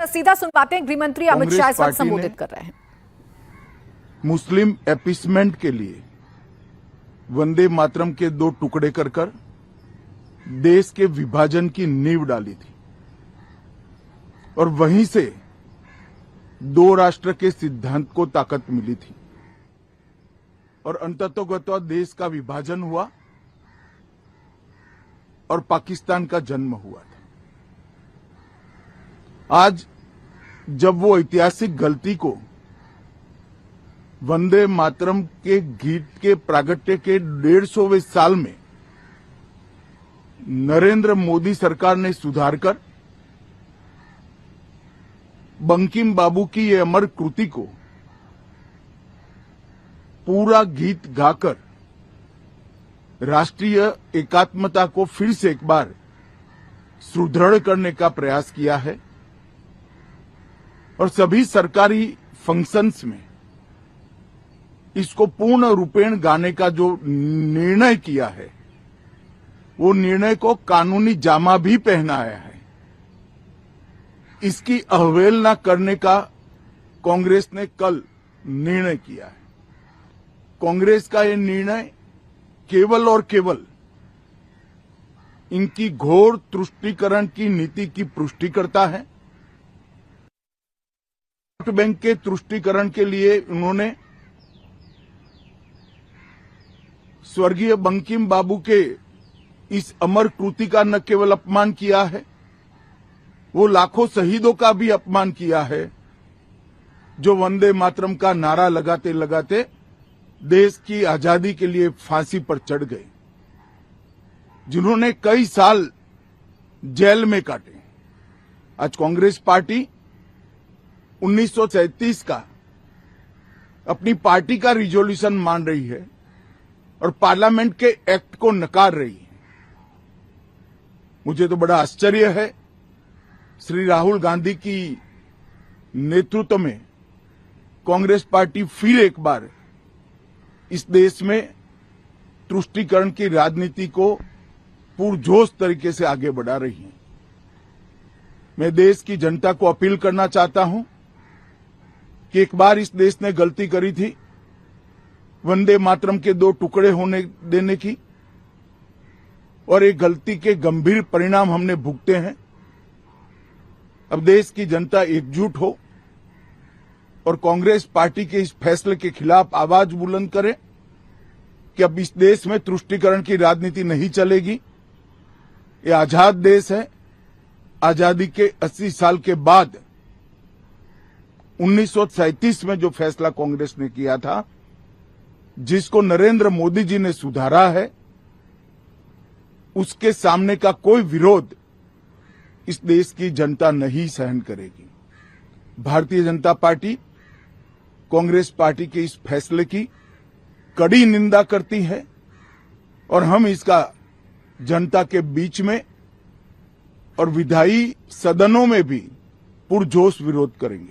सीधा सुन पाते हैं, गृह मंत्री अमित शाह इस वक्त संबोधित कर रहे हैं। मुस्लिम एपीसमेंट के लिए वंदे मातरम के 2 टुकड़े कर देश के विभाजन की नींव डाली थी और वहीं से 2 राष्ट्र के सिद्धांत को ताकत मिली थी और अंततोगत्वा देश का विभाजन हुआ और पाकिस्तान का जन्म हुआ था। आज जब वो ऐतिहासिक गलती को वंदे मातरम के गीत के प्रागट्य के 150वें साल में नरेंद्र मोदी सरकार ने सुधारकर बंकिम बाबू की ये अमर कृति को पूरा गीत गाकर राष्ट्रीय एकात्मता को फिर से एक बार सुदृढ़ करने का प्रयास किया है और सभी सरकारी फंक्शंस में इसको पूर्ण रूपेण गाने का जो निर्णय किया है, वो निर्णय को कानूनी जामा भी पहनाया है। इसकी अवहेलना करने का कांग्रेस ने कल निर्णय किया है। कांग्रेस का ये निर्णय केवल और केवल इनकी घोर तुष्टीकरण की नीति की पुष्टि करता है। वोट बैंक के तुष्टीकरण के लिए उन्होंने स्वर्गीय बंकिम बाबू के इस अमर कृति का न केवल अपमान किया है, वो लाखों शहीदों का भी अपमान किया है जो वंदे मातरम का नारा लगाते लगाते देश की आजादी के लिए फांसी पर चढ़ गए, जिन्होंने कई साल जेल में काटे। आज कांग्रेस पार्टी 1937 का अपनी पार्टी का रिजोल्यूशन मान रही है और पार्लियामेंट के एक्ट को नकार रही है। मुझे तो बड़ा आश्चर्य है, श्री राहुल गांधी की नेतृत्व में कांग्रेस पार्टी फिर एक बार इस देश में तुष्टीकरण की राजनीति को पुरजोश तरीके से आगे बढ़ा रही है। मैं देश की जनता को अपील करना चाहता हूं कि एक बार इस देश ने गलती करी थी वंदे मातरम के 2 टुकड़े होने देने की, और एक गलती के गंभीर परिणाम हमने भुगते हैं। अब देश की जनता एकजुट हो और कांग्रेस पार्टी के इस फैसले के खिलाफ आवाज बुलंद करे कि अब इस देश में तुष्टीकरण की राजनीति नहीं चलेगी। ये आजाद देश है। आजादी के 80 साल के बाद 1937 में जो फैसला कांग्रेस ने किया था, जिसको नरेंद्र मोदी जी ने सुधारा है, उसके सामने का कोई विरोध इस देश की जनता नहीं सहन करेगी। भारतीय जनता पार्टी कांग्रेस पार्टी के इस फैसले की कड़ी निंदा करती है और हम इसका जनता के बीच में और विधायी सदनों में भी पुरजोश विरोध करेंगे।